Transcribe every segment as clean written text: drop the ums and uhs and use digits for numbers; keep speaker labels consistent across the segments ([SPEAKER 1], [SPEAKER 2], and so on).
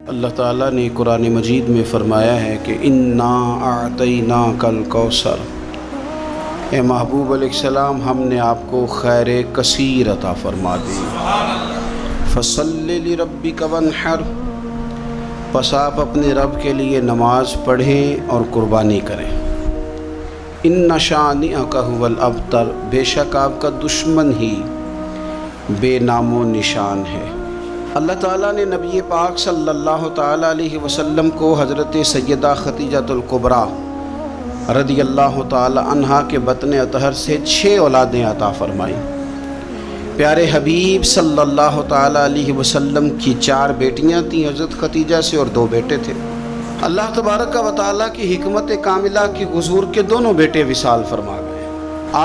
[SPEAKER 1] اللہ تعالیٰ نے قرآن مجید میں فرمایا ہے کہ انا اعطیناک الکوثر، اے محبوب علیہ السلام ہم نے آپ کو خیر کثیر عطا فرما دی۔ فصلی لربک وانحر، پس آپ اپنے رب کے لیے نماز پڑھیں اور قربانی کریں۔ ان شانئک ھو الابتر، بے شک آپ کا دشمن ہی بے نام و نشان ہے۔ اللہ تعالیٰ نے نبی پاک صلی اللہ تعالیٰ علیہ وسلم کو حضرت سیدہ خدیجۃ الکبریٰ رضی اللہ تعالیٰ عنہا کے بطن اطہر سے 6 اولادیں عطا فرمائیں۔ پیارے حبیب صلی اللہ تعالیٰ علیہ وسلم کی 4 بیٹیاں تھیں حضرت خدیجہ سے اور 2 بیٹے تھے۔ اللہ تبارک و تعالیٰ کی حکمت کاملہ کی حضور کے دونوں بیٹے وصال فرما گئے۔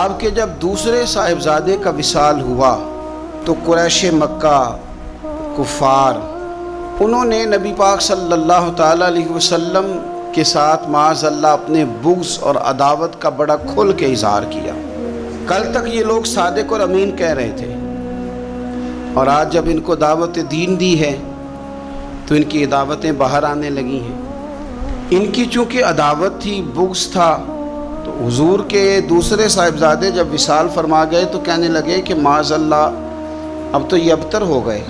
[SPEAKER 1] آپ کے جب دوسرے صاحبزادے کا وصال ہوا تو قریش مکہ کفار انہوں نے نبی پاک صلی اللہ تعالیٰ علیہ وسلم کے ساتھ معاذ اللہ اپنے بغض اور عداوت کا بڑا کھل کے اظہار کیا۔ کل تک یہ لوگ صادق اور امین کہہ رہے تھے، اور آج جب ان کو دعوت دین دی ہے تو ان کی دعوتیں باہر آنے لگی ہیں۔ ان کی چونکہ عداوت تھی، بغض تھا، تو حضور کے دوسرے صاحبزادے جب وصال فرما گئے تو کہنے لگے کہ معاذ اللہ اب تو یہ ابتر ہو گئے،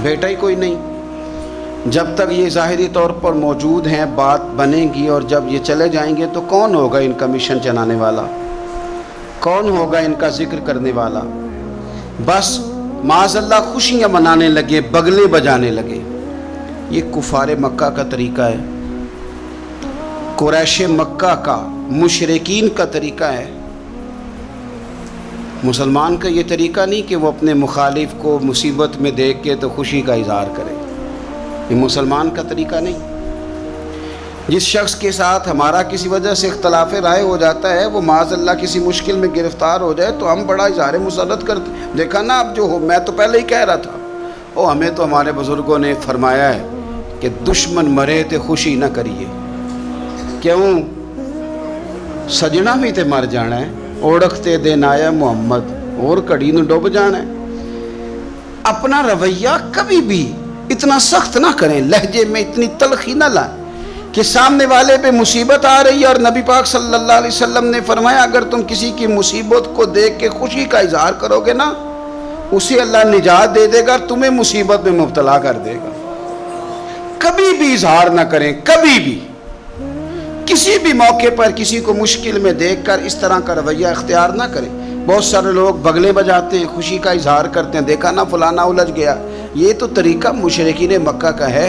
[SPEAKER 1] بیٹا ہی کوئی نہیں۔ جب تک یہ ظاہری طور پر موجود ہیں بات بنے گی، اور جب یہ چلے جائیں گے تو کون ہوگا ان کا مشن چلانے والا، کون ہوگا ان کا ذکر کرنے والا؟ بس معاذ اللہ خوشیاں منانے لگے، بغلے بجانے لگے۔ یہ کفار مکہ کا طریقہ ہے، قریش مکہ کا، مشرکین کا طریقہ ہے۔ مسلمان کا یہ طریقہ نہیں کہ وہ اپنے مخالف کو مصیبت میں دیکھ کے تو خوشی کا اظہار کرے، یہ مسلمان کا طریقہ نہیں۔ جس شخص کے ساتھ ہمارا کسی وجہ سے اختلاف رائے ہو جاتا ہے، وہ معاذ اللہ کسی مشکل میں گرفتار ہو جائے تو ہم بڑا اظہار مسرت کرتے ہیں، دیکھا نا اب جو ہو، میں تو پہلے ہی کہہ رہا تھا۔ ہمیں تو ہمارے بزرگوں نے فرمایا ہے کہ دشمن مرے تے خوشی نہ کریے، کیوں؟ سجنا بھی تے مر جانا ہے، اوڑکتے دن آیا محمد اور کڑی نو ڈوب جانا ہے۔ اپنا رویہ کبھی بھی اتنا سخت نہ کریں، لہجے میں اتنی تلخی نہ لائیں کہ سامنے والے پہ مصیبت آ رہی ہے، اور نبی پاک صلی اللہ علیہ وسلم نے فرمایا اگر تم کسی کی مصیبت کو دیکھ کے خوشی کا اظہار کرو گے نا، اسے اللہ نجات دے دے گا، تمہیں مصیبت میں مبتلا کر دے گا۔ کبھی بھی اظہار نہ کریں، کبھی بھی کسی بھی موقع پر کسی کو مشکل میں دیکھ کر اس طرح کا رویہ اختیار نہ کریں۔ بہت سارے لوگ بغلے بجاتے ہیں، خوشی کا اظہار کرتے ہیں، دیکھا نا فلانا الجھ گیا۔ یہ تو طریقہ مشرکین مکہ کا ہے،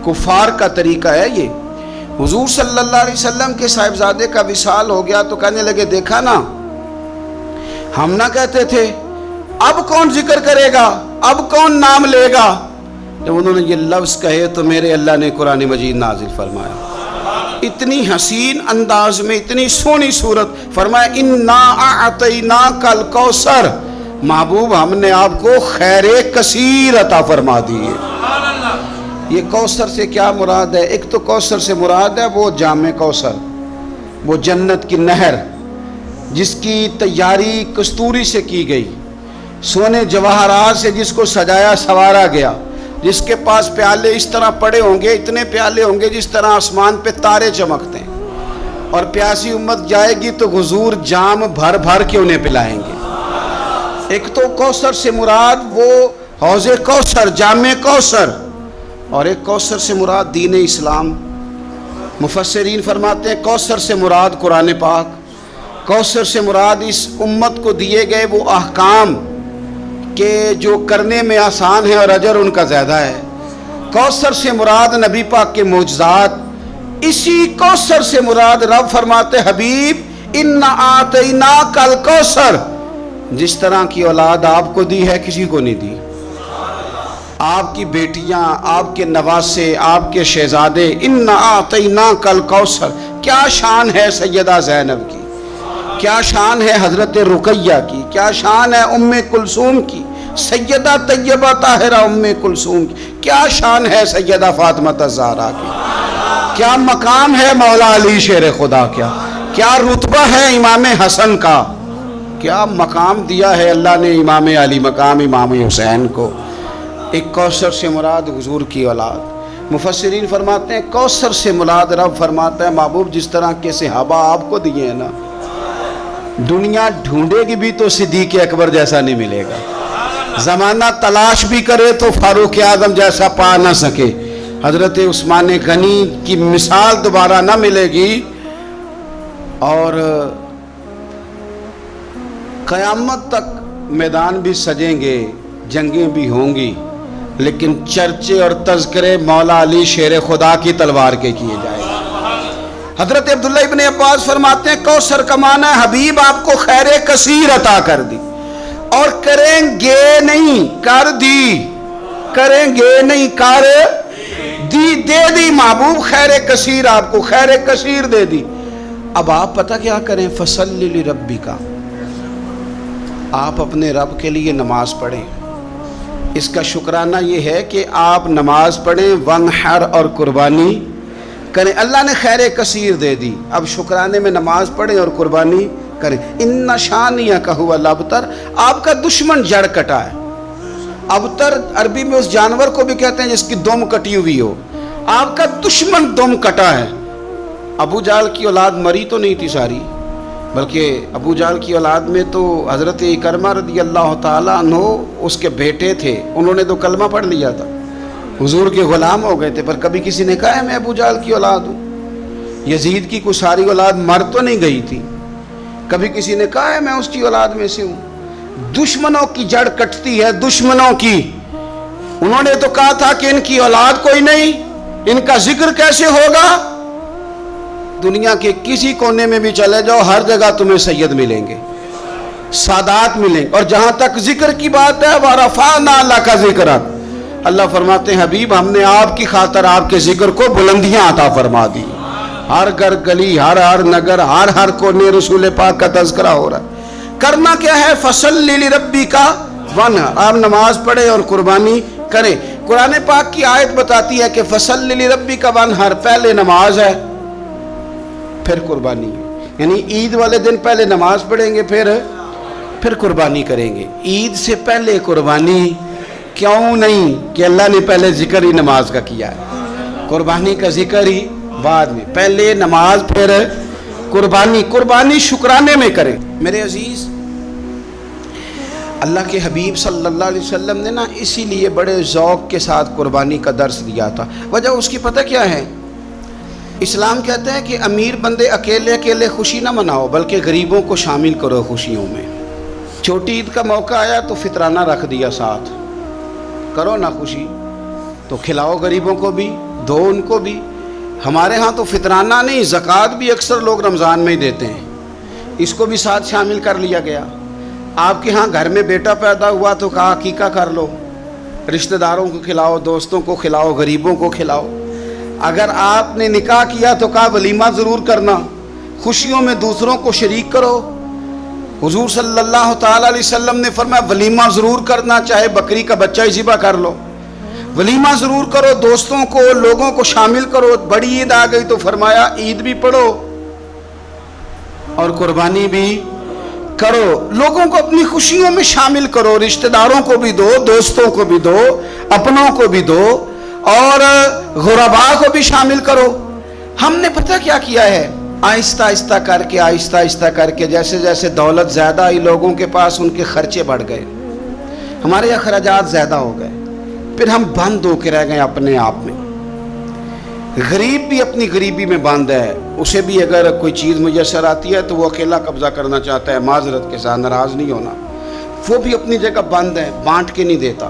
[SPEAKER 1] کفار کا طریقہ ہے یہ۔ حضور صلی اللہ علیہ وسلم کے صاحبزادے کا وصال ہو گیا تو کہنے لگے دیکھا نا، ہم نہ کہتے تھے اب کون ذکر کرے گا، اب کون نام لے گا؟ جب انہوں نے یہ لفظ کہے تو میرے اللہ نے قرآن مجید نازل فرمایا، اتنی حسین انداز میں، اتنی سونی صورت، فرمایا انا اعطیناک الکوثر، محبوب ہم نے آپ کو خیر کثیر عطا فرما دی ہے۔ یہ کوثر سے کیا مراد ہے؟ ایک تو کوثر سے مراد ہے وہ جام کوثر، وہ جنت کی نہر جس کی تیاری کستوری سے کی گئی، سونے جواہرات سے جس کو سجایا سنوارا گیا، جس کے پاس پیالے اس طرح پڑے ہوں گے، اتنے پیالے ہوں گے جس طرح آسمان پہ تارے چمکتے ہیں، اور پیاسی امت جائے گی تو حضور جام بھر بھر کے انہیں پلائیں گے۔ ایک تو کوثر سے مراد وہ حوض کوثر، جام کوثر، اور ایک کوثر سے مراد دین اسلام۔ مفسرین فرماتے ہیں کوثر سے مراد قرآن پاک، کوثر سے مراد اس امت کو دیے گئے وہ احکام کہ جو کرنے میں آسان ہے اور اجر ان کا زیادہ ہے۔ کوثر سے مراد نبی پاک کے معجزات، اسی کوثر سے مراد رب فرماتے حبیب انا اعطیناک الکوثر، جس طرح کی اولاد آپ کو دی ہے کسی کو نہیں دی۔ آپ کی بیٹیاں، آپ کے نواسے، آپ کے شہزادے، انا اعطیناک الکوثر۔ کیا شان ہے سیدہ زینب کی، کیا شان ہے حضرت رقیہ کی، کیا شان ہے ام کلثوم کی، سیدہ طیبہ طاہرہ ام کلثوم کی، کیا شان ہے سیدہ فاطمہ الزہرا کی، کیا مقام ہے مولا علی شیر خدا، کیا رتبہ ہے امام حسن کا، کیا مقام دیا ہے اللہ نے امام علی مقام امام حسین کو۔ ایک کوثر سے مراد حضور کی اولاد۔ مفسرین فرماتے ہیں کوثر سے مراد رب فرماتا ہے محبوب جس طرح کے صحابہ آپ کو دیے ہیں نا، دنیا ڈھونڈے گی بھی تو صدیق اکبر جیسا نہیں ملے گا، زمانہ تلاش بھی کرے تو فاروق اعظم جیسا پا نہ سکے، حضرت عثمان غنی کی مثال دوبارہ نہ ملے گی، اور قیامت تک میدان بھی سجیں گے، جنگیں بھی ہوں گی، لیکن چرچے اور تذکرے مولا علی شیر خدا کی تلوار کے کیے جائیں گے۔ حضرت عبداللہ ابن عباس فرماتے ہیں کوثر کا معنی ہے حبیب آپ کو خیر کثیر عطا کر دی، اور کریں گے نہیں کر دی، کریں گے نہیں کر دی، دے دی محبوب خیر کثیر، آپ کو خیر کثیر دے دی۔ اب آپ پتہ کیا کریں، فصلی لربک، آپ اپنے رب کے لیے نماز پڑھیں۔ اس کا شکرانہ یہ ہے کہ آپ نماز پڑھیں، ونحر اور قربانی کریں، اللہ نے خیر کثیر دے دی، اب شکرانے میں نماز پڑھیں اور قربانی کریں۔ ان شانیک هو الابتر، آپ کا دشمن جڑ کٹا ہے۔ ابتر عربی میں اس جانور کو بھی کہتے ہیں جس کی دم کٹی ہوئی ہو، آپ کا دشمن دم کٹا ہے۔ ابو جہل کی اولاد مری تو نہیں تھی ساری، بلکہ ابو جہل کی اولاد میں تو حضرت اکرمہ رضی اللہ تعالیٰ عنہ اس کے بیٹے تھے، انہوں نے تو کلمہ پڑھ لیا تھا، حضور کے غلام ہو گئے تھے، پر کبھی کسی نے کہا ہے میں ابو جہل کی اولاد ہوں۔ یزید کی کوئی ساری اولاد مر تو نہیں گئی تھی، کبھی کسی نے کہا ہے میں اس کی اولاد میں سے ہوں۔ دشمنوں کی جڑ کٹتی ہے، دشمنوں کی۔ انہوں نے تو کہا تھا کہ ان کی اولاد کوئی نہیں، ان کا ذکر کیسے ہوگا؟ دنیا کے کسی کونے میں بھی چلے جاؤ، ہر جگہ تمہیں سید ملیں گے، سادات ملیں گے، اور جہاں تک ذکر کی بات ہے وَرَفَعْنَا لَكَ ذِكْرَكَ، اللہ فرماتے ہیں حبیب ہم نے آپ کی خاطر آپ کے ذکر کو بلندیاں عطا فرما دی، ہر گھر گلی، ہر نگر، ہر کونے رسول پاک کا تذکرہ ہو رہا ہے۔ کرنا کیا ہے، فَصَلِّ لِرَبِّكَ وَانْحَرْ، آپ نماز پڑھیں اور قربانی کریں۔ قرآن پاک کی آیت بتاتی ہے کہ فَصَلِّ لِرَبِّكَ وَانْحَرْ، پہلے نماز ہے پھر قربانی، یعنی عید والے دن پہلے نماز پڑھیں گے پھر قربانی کریں گے۔ عید سے پہلے قربانی کیوں نہیں کہ اللہ نے پہلے ذکر ہی نماز کا کیا ہے، قربانی کا ذکر ہی بعد میں، پہلے نماز پھر قربانی۔ قربانی شکرانے میں کریں۔ میرے عزیز، اللہ کے حبیب صلی اللہ علیہ وسلم نے نا اسی لیے بڑے ذوق کے ساتھ قربانی کا درس دیا تھا۔ وجہ اس کی پتہ کیا ہے؟ اسلام کہتا ہے کہ امیر بندے اکیلے خوشی نہ مناؤ، بلکہ غریبوں کو شامل کرو خوشیوں میں۔ چھوٹی عید کا موقع آیا تو فطرانہ رکھ دیا ساتھ، کرو نا خوشی، تو کھلاؤ غریبوں کو بھی، دو ان کو بھی۔ ہمارے ہاں تو فطرانہ نہیں، زکوٰۃ بھی اکثر لوگ رمضان میں ہی دیتے ہیں، اس کو بھی ساتھ شامل کر لیا گیا۔ آپ کے ہاں گھر میں بیٹا پیدا ہوا تو کہا عقیقہ کر لو، رشتہ داروں کو کھلاؤ، دوستوں کو کھلاؤ، غریبوں کو کھلاؤ۔ اگر آپ نے نکاح کیا تو کہا ولیمہ ضرور کرنا، خوشیوں میں دوسروں کو شریک کرو۔ حضور صلی اللہ تعالیٰ علیہ وسلم نے فرمایا ولیمہ ضرور کرنا، چاہے بکری کا بچہ ہی ذبح کر لو، ولیمہ ضرور کرو، دوستوں کو، لوگوں کو شامل کرو۔ بڑی عید آ گئی تو فرمایا عید بھی پڑھو اور قربانی بھی کرو، لوگوں کو اپنی خوشیوں میں شامل کرو، رشتہ داروں کو بھی دو، دوستوں کو بھی دو، اپنوں کو بھی دو، اور غرباء کو بھی شامل کرو۔ ہم نے پتہ کیا کیا ہے، آہستہ آہستہ کر کے جیسے جیسے دولت زیادہ آئی لوگوں کے پاس، ان کے خرچے بڑھ گئے، ہمارے اخراجات زیادہ ہو گئے، پھر ہم بند ہو کے رہ گئے اپنے آپ میں۔ غریب بھی اپنی غریبی میں بند ہے، اسے بھی اگر کوئی چیز میسر آتی ہے تو وہ اکیلا قبضہ کرنا چاہتا ہے، معذرت کے ساتھ، ناراض نہیں ہونا، وہ بھی اپنی جگہ بند ہے، بانٹ کے نہیں دیتا۔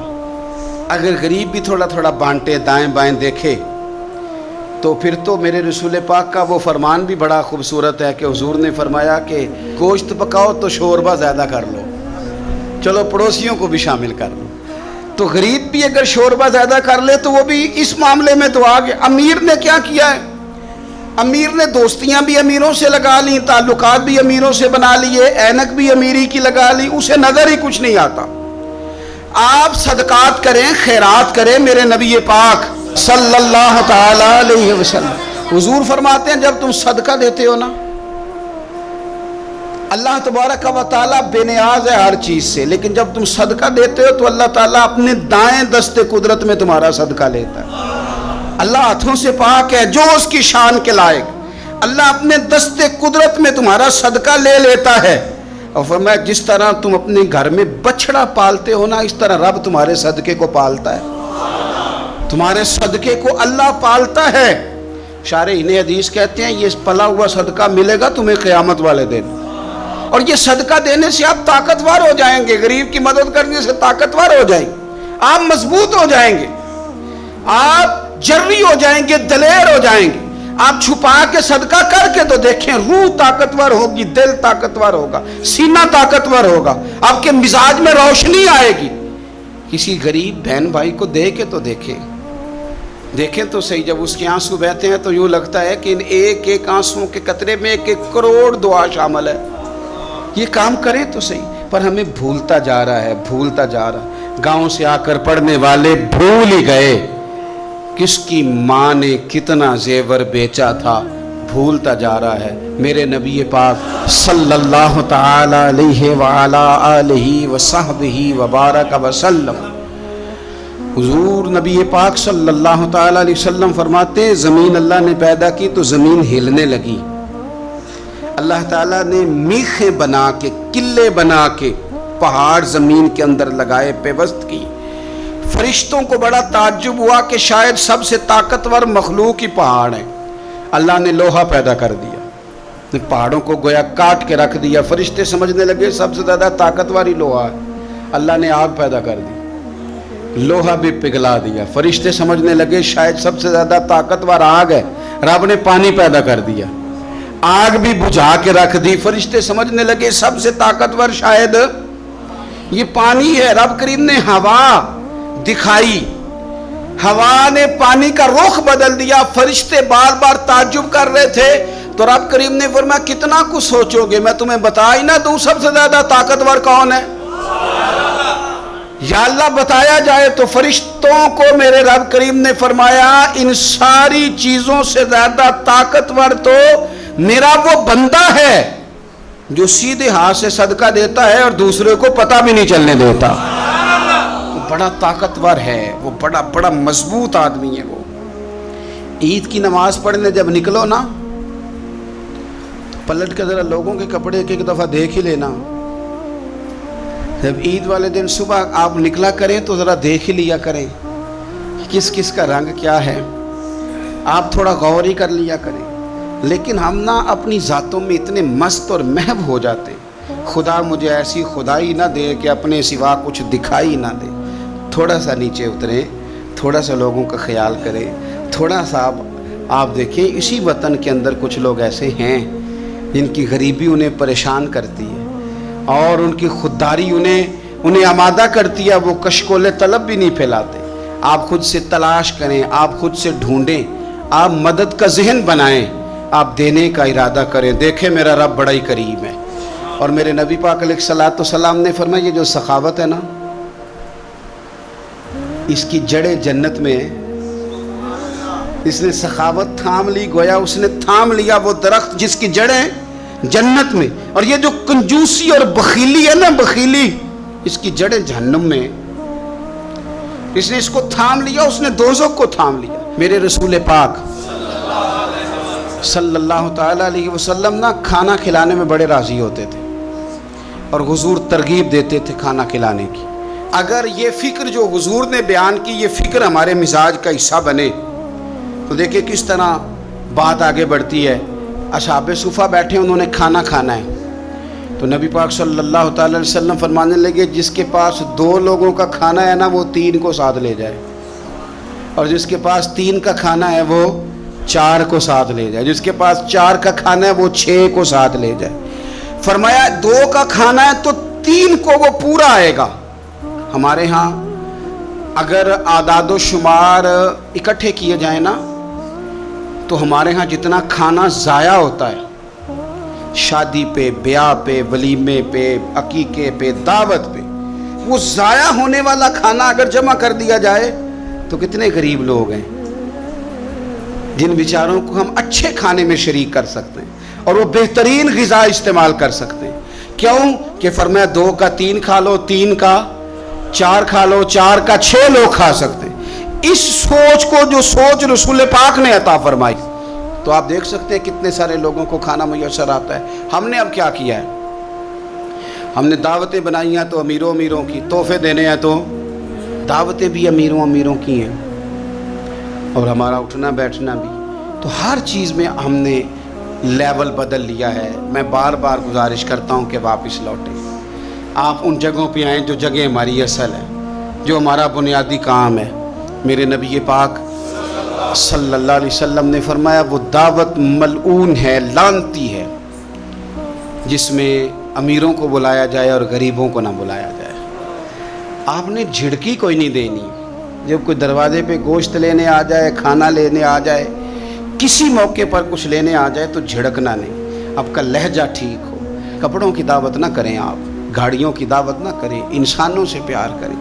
[SPEAKER 1] اگر غریب بھی تھوڑا تھوڑا بانٹے، دائیں بائیں دیکھے، تو پھر تو میرے رسول پاک کا وہ فرمان بھی بڑا خوبصورت ہے کہ حضور نے فرمایا کہ گوشت پکاؤ تو شوربہ زیادہ کر لو، چلو پڑوسیوں کو بھی شامل کر لو۔ تو غریب بھی اگر شوربہ زیادہ کر لے تو وہ بھی اس معاملے میں تو آگے۔ امیر نے کیا کیا ہے، امیر نے دوستیاں بھی امیروں سے لگا لی، تعلقات بھی امیروں سے بنا لیے، اینک بھی امیری کی لگا لی، اسے نظر ہی کچھ نہیں آتا۔ آپ صدقات کریں، خیرات کریں، میرے نبی پاک صلی اللہ تعالی علیہ وسلم حضور فرماتے ہیں جب تم صدقہ دیتے ہو نا، اللہ تبارک و تعالیٰ بے نیاز ہے ہر چیز سے، لیکن جب تم صدقہ دیتے ہو تو اللہ تعالیٰ اپنے دائیں دست قدرت میں تمہارا صدقہ لیتا ہے۔ اللہ ہاتھوں سے پاک ہے جو اس کی شان کے لائق، اللہ اپنے دست قدرت میں تمہارا صدقہ لے لیتا ہے۔ اور فرمایا جس طرح تم اپنے گھر میں بچڑا پالتے ہو نا، اس طرح رب تمہارے صدقے کو پالتا ہے، تمہارے صدقے کو اللہ پالتا ہے۔ شارحین حدیث کہتے ہیں یہ پلا ہوا صدقہ ملے گا تمہیں قیامت والے دن، اور یہ صدقہ دینے سے آپ طاقتور ہو جائیں گے، غریب کی مدد کرنے سے طاقتور ہو جائیں گے، آپ مضبوط ہو جائیں گے، آپ جری ہو جائیں گے، دلیر ہو جائیں گے۔ آپ چھپا کے صدقہ کر کے تو دیکھیں، روح طاقتور ہوگی، دل طاقتور ہوگا، سینہ طاقتور ہوگا، آپ کے مزاج میں روشنی آئے گی۔ کسی غریب بہن بھائی کو دے کے تو دیکھیں تو صحیح، جب اس کے آنسو بہتے ہیں تو یوں لگتا ہے کہ ان ایک ایک آنسوں کے قطرے میں 1 کروڑ دعا شامل ہے۔ یہ کام کرے تو صحیح، پر ہمیں بھولتا جا رہا ہے۔ گاؤں سے آ کر پڑھنے والے بھول ہی گئے کس کی ماں نے کتنا زیور بیچا تھا، بھولتا جا رہا ہے۔ میرے نبی پاک صلی اللہ تعالی علیہ وعلا آلہ وصحبہ وبارک وسلم، حضور نبی پاک صلی اللہ تعالی علیہ وسلم فرماتے زمین اللہ نے پیدا کی تو زمین ہلنے لگی، اللہ تعالیٰ نے میخیں بنا کے، قلعے بنا کے پہاڑ زمین کے اندر لگائے، پیوست کی۔ فرشتوں کو بڑا تعجب ہوا کہ شاید سب سے طاقتور مخلوق ہی پہاڑ ہے۔ اللہ نے لوہا پیدا کر دیا، پہاڑوں کو گویا کاٹ کے رکھ دیا۔ فرشتے سمجھنے لگے سب سے زیادہ طاقتور ہی لوہا ہے۔ اللہ نے آگ پیدا کر دی، لوہا بھی پگھلا دیا۔ فرشتے سمجھنے لگے شاید سب سے زیادہ طاقتور آگ ہے، رب نے پانی پیدا کر دیا، آگ بھی بجھا کے رکھ دی۔ فرشتے سمجھنے لگے سب سے طاقتور شاید یہ پانی ہے، رب کریم نے ہوا دکھائی، ہوا نے پانی کا رخ بدل دیا۔ فرشتے بار بار تعجب کر رہے تھے تو رب کریم نے فرمایا کتنا کچھ سوچو گے، میں تمہیں بتا ہی نہ دوں سب سے زیادہ طاقتور کون ہے؟ یا اللہ بتایا جائے تو فرشتوں کو میرے رب کریم نے فرمایا ان ساری چیزوں سے زیادہ طاقتور تو میرا وہ بندہ ہے جو سیدھے ہاتھ سے صدقہ دیتا ہے اور دوسرے کو پتہ بھی نہیں چلنے دیتا۔ وہ بڑا طاقتور ہے، وہ بڑا مضبوط آدمی ہے۔ وہ عید کی نماز پڑھنے جب نکلو نا، پلٹ کے ذرا لوگوں کے کپڑے ایک دفعہ دیکھ ہی لینا۔ جب عید والے دن صبح آپ نکلا کریں تو ذرا دیکھ ہی لیا کریں کس کس کا رنگ کیا ہے، آپ تھوڑا غور ہی کر لیا کریں۔ لیکن ہم نا اپنی ذاتوں میں اتنے مست اور محو ہو جاتے ہیں، خدا مجھے ایسی خدائی نہ دے کہ اپنے سوا کچھ دکھائی نہ دے۔ تھوڑا سا نیچے اتریں، تھوڑا سا لوگوں کا خیال کریں، تھوڑا سا آپ دیکھیں اسی وطن کے اندر کچھ لوگ ایسے ہیں جن کی غریبی انہیں پریشان کرتی ہے اور ان کی خودداری انہیں آمادہ کرتی ہے، وہ کشکول طلب بھی نہیں پھیلاتے۔ آپ خود سے تلاش کریں، آپ خود سے ڈھونڈیں، آپ مدد کا ذہن بنائیں، آپ دینے کا ارادہ کریں۔ دیکھیں میرا رب بڑا ہی کریم ہے۔ اور میرے نبی پاک علیہ الصلوۃ والسلام نے فرمایا یہ جو سخاوت ہے نا، اس کی جڑیں جنت میں ہیں۔ اس نے سخاوت تھام لی، گویا اس نے تھام لیا وہ درخت جس کی جڑیں جنت میں، اور یہ جو کنجوسی اور بخیلی ہے نا، بخیلی، اس کی جڑیں جہنم میں۔ اس نے اس کو تھام لیا، اس نے دوزخ کو تھام لیا۔ میرے رسول پاک صلی اللہ تعالی علیہ وسلم نا کھانا کھلانے میں بڑے راضی ہوتے تھے اور حضور ترغیب دیتے تھے کھانا کھلانے کی۔ اگر یہ فکر جو حضور نے بیان کی یہ فکر ہمارے مزاج کا حصہ بنے تو دیکھیں کس طرح بات آگے بڑھتی ہے۔ اصحاب صفہ بیٹھے، انہوں نے کھانا کھانا ہے تو نبی پاک صلی اللہ تعالی علیہ وسلم فرمانے لگے جس کے پاس 2 لوگوں کا کھانا ہے نا وہ 3 کو ساتھ لے جائے، اور جس کے پاس 3 کا کھانا ہے وہ 4 کو ساتھ لے جائے، جس کے پاس 4 کا کھانا ہے وہ 6 کو ساتھ لے جائے۔ فرمایا 2 کا کھانا ہے تو 3 کو وہ پورا آئے گا۔ ہمارے ہاں اگر اعداد و شمار اکٹھے کیے جائیں نا تو ہمارے ہاں جتنا کھانا ضائع ہوتا ہے شادی پہ، بیاہ پہ، ولیمے پہ، عقیقے پہ، دعوت پہ، وہ ضائع ہونے والا کھانا اگر جمع کر دیا جائے تو کتنے غریب لوگ ہیں جن بیچاروں کو ہم اچھے کھانے میں شریک کر سکتے ہیں۔ اور وہ بہترین غذا استعمال کر سکتے ہیں. کیوں کہ فرمایا 2 کا 3 کھا لو, 3 کا 4 کھا لو, 4 کا 6 لوگ کھا سکتے ہیں. اس سوچ کو جو سوچ رسول پاک نے عطا فرمائی, تو آپ دیکھ سکتے ہیں کتنے سارے لوگوں کو کھانا میسر آتا ہے. ہم نے اب کیا کیا ہے, ہم نے دعوتیں بنائی ہیں تو امیروں کی, تحفے دینے ہیں تو دعوتیں بھی امیروں کی ہیں, اور ہمارا اٹھنا بیٹھنا بھی. تو ہر چیز میں ہم نے لیول بدل لیا ہے. میں بار بار گزارش کرتا ہوں کہ واپس لوٹیں. آپ ان جگہوں پہ آئیں جو جگہ ہماری اصل ہے, جو ہمارا بنیادی کام ہے. میرے نبی پاک صلی اللہ علیہ وسلم نے فرمایا وہ دعوت ملعون ہے, لعنتی ہے, جس میں امیروں کو بلایا جائے اور غریبوں کو نہ بلایا جائے. آپ نے جھڑکی کوئی نہیں دینی. جب کوئی دروازے پہ گوشت لینے آ جائے, کھانا لینے آ جائے, کسی موقع پر کچھ لینے آ جائے تو جھڑکنا نہیں. آپ کا لہجہ ٹھیک ہو. کپڑوں کی دعوت نہ کریں, آپ گاڑیوں کی دعوت نہ کریں. انسانوں سے پیار کریں,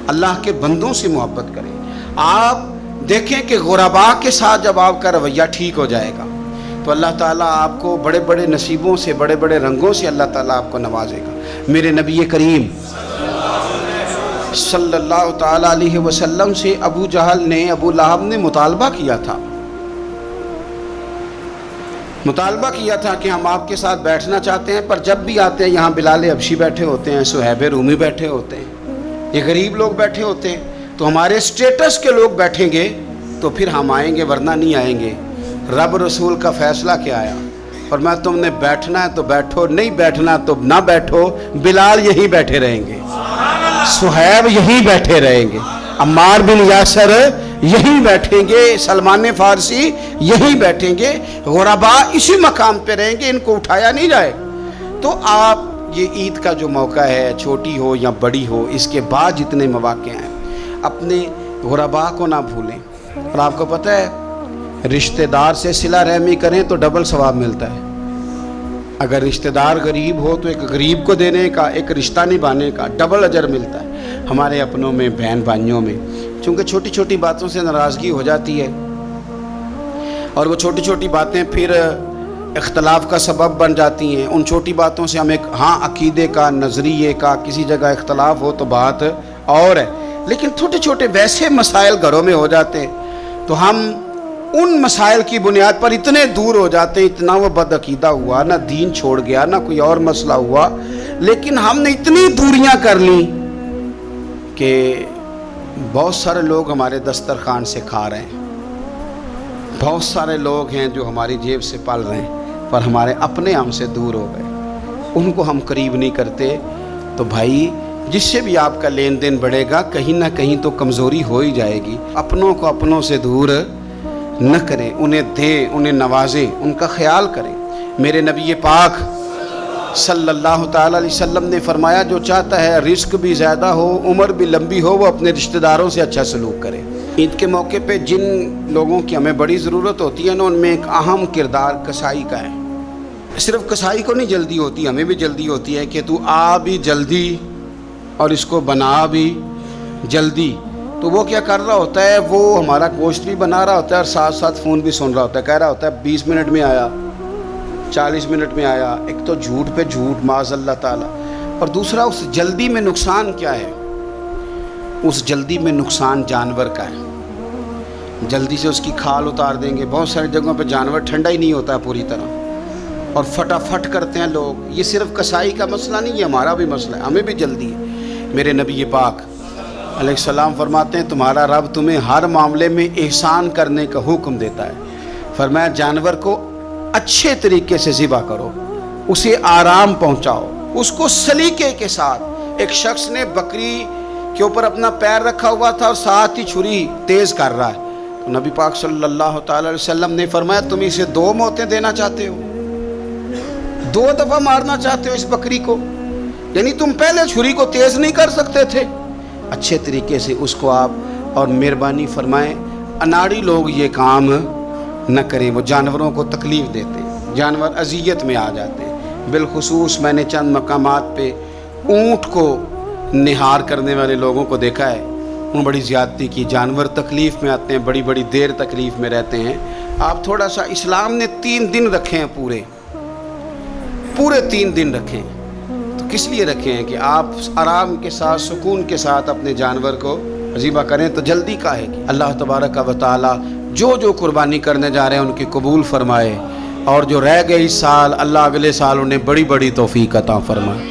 [SPEAKER 1] اللہ کے بندوں سے محبت کریں. آپ دیکھیں کہ غرباء کے ساتھ جب آپ کا رویہ ٹھیک ہو جائے گا تو اللہ تعالیٰ آپ کو بڑے بڑے نصیبوں سے, بڑے بڑے رنگوں سے اللہ تعالیٰ آپ کو نوازے گا. میرے نبی کریم صلی اللہ تعالیٰ علیہ وسلم سے ابو جہل نے, ابو لہب نے مطالبہ کیا تھا کہ ہم آپ کے ساتھ بیٹھنا چاہتے ہیں, پر جب بھی آتے ہیں یہاں بلال حبشی بیٹھے ہوتے ہیں, صہیب رومی بیٹھے ہوتے ہیں, یہ غریب لوگ بیٹھے ہوتے ہیں, تو ہمارے سٹیٹس کے لوگ بیٹھیں گے تو پھر ہم آئیں گے, ورنہ نہیں آئیں گے. رب رسول کا فیصلہ کیا آیا, اور میں تم نے بیٹھنا ہے تو بیٹھو, نہیں بیٹھنا تو نہ بیٹھو. بلال یہیں بیٹھے رہیں گے, صہیب یہیں بیٹھے رہیں گے, عمار بن یاسر یہیں بیٹھیں گے, سلمان فارسی یہیں بیٹھیں گے. غرباء اسی مقام پہ رہیں گے, ان کو اٹھایا نہیں جائے. تو آپ یہ عید کا جو موقع ہے, چھوٹی ہو یا بڑی ہو, اس کے بعد جتنے مواقع ہیں, اپنے غرباء کو نہ بھولیں. اور آپ کو پتہ ہے رشتہ دار سے صلہ رحمی کریں تو ڈبل ثواب ملتا ہے. اگر رشتہ دار غریب ہو تو ایک غریب کو دینے کا, ایک رشتہ نبھانے کا ڈبل اجر ملتا ہے. ہمارے اپنوں میں, بہن بھائیوں میں, چونکہ چھوٹی چھوٹی باتوں سے ناراضگی ہو جاتی ہے, اور وہ چھوٹی چھوٹی باتیں پھر اختلاف کا سبب بن جاتی ہیں. ان چھوٹی باتوں سے ہم ایک عقیدے کا, نظریے کا کسی جگہ اختلاف ہو تو بات اور ہے, لیکن چھوٹے چھوٹے ویسے مسائل گھروں میں ہو جاتے ہیں تو ہم ان مسائل کی بنیاد پر اتنے دور ہو جاتے ہیں. اتنا وہ بد عقیدہ ہوا, نہ دین چھوڑ گیا, نہ کوئی اور مسئلہ ہوا, لیکن ہم نے اتنی دوریاں کر لیں کہ بہت سارے لوگ ہمارے دسترخوان سے کھا رہے ہیں, بہت سارے لوگ ہیں جو ہماری جیب سے پل رہے ہیں, پر ہمارے اپنے ہم سے دور ہو گئے, ان کو ہم قریب نہیں کرتے. تو بھائی جس سے بھی آپ کا لین دین بڑھے گا, کہیں نہ کہیں تو کمزوری ہو ہی جائے گی. اپنوں کو اپنوں سے دور نہ کریں, انہیں دیں, انہیں نوازیں, ان کا خیال کریں. میرے نبی پاک صلی اللہ تعالیٰ علیہ وسلم نے فرمایا جو چاہتا ہے رزق بھی زیادہ ہو, عمر بھی لمبی ہو, وہ اپنے رشتہ داروں سے اچھا سلوک کرے. عید کے موقع پہ جن لوگوں کی ہمیں بڑی ضرورت ہوتی ہے نا, ان میں ایک اہم کردار کسائی کا ہے. صرف کسائی کو نہیں جلدی ہوتی, ہمیں بھی جلدی ہوتی ہے کہ تو آ بھی جلدی اور اس کو بنا بھی جلدی. تو وہ کیا کر رہا ہوتا ہے, وہ ہمارا گوشت بھی بنا رہا ہوتا ہے اور ساتھ ساتھ فون بھی سن رہا ہوتا ہے, کہہ رہا ہوتا ہے 20 منٹ میں آیا, 40 منٹ میں آیا. ایک تو جھوٹ پہ جھوٹ معاذ اللہ تعالیٰ, اور دوسرا اس جلدی میں نقصان کیا ہے, اس جلدی میں نقصان جانور کا ہے. جلدی سے اس کی کھال اتار دیں گے. بہت ساری جگہوں پہ جانور ٹھنڈا ہی نہیں ہوتا ہے پوری طرح, اور فٹافٹ کرتے ہیں لوگ. یہ صرف کسائی کا مسئلہ نہیں, یہ ہمارا بھی مسئلہ ہے, ہمیں بھی جلدی ہے. میرے نبی پاک علیہ السلام فرماتے ہیں تمہارا رب تمہیں ہر معاملے میں احسان کرنے کا حکم دیتا ہے. فرمایا جانور کو اچھے طریقے سے ذبح کرو, اسے آرام پہنچاؤ, اس کو سلیقے کے ساتھ. ایک شخص نے بکری کے اوپر اپنا پیر رکھا ہوا تھا اور ساتھ ہی چھری تیز کر رہا ہے, تو نبی پاک صلی اللہ تعالی علیہ وسلم نے فرمایا تم اسے 2 موتیں دینا چاہتے ہو, 2 دفعہ مارنا چاہتے ہو اس بکری کو, یعنی تم پہلے چھری کو تیز نہیں کر سکتے تھے. اچھے طریقے سے اس کو آپ, اور مہربانی فرمائیں اناڑی لوگ یہ کام نہ کریں, وہ جانوروں کو تکلیف دیتے ہیں, جانور اذیت میں آ جاتے ہیں. بالخصوص میں نے چند مقامات پہ اونٹ کو نہار کرنے والے لوگوں کو دیکھا ہے, انہوں بڑی زیادتی کی. جانور تکلیف میں آتے ہیں, بڑی بڑی دیر تکلیف میں رہتے ہیں. آپ تھوڑا سا, اسلام نے 3 دن رکھے ہیں پورے, پورے 3 دن رکھیں تو کس لیے رکھیں ہیں کہ آپ آرام کے ساتھ سکون کے ساتھ اپنے جانور کو ذبح کریں، تو جلدی کا ہے کہ اللہ تبارک و تعالی جو قربانی کرنے جا رہے ہیں ان کی قبول فرمائے، اور جو رہ گئے اس سال اللہ اگلے سال انہیں بڑی بڑی توفیق عطا فرمائے۔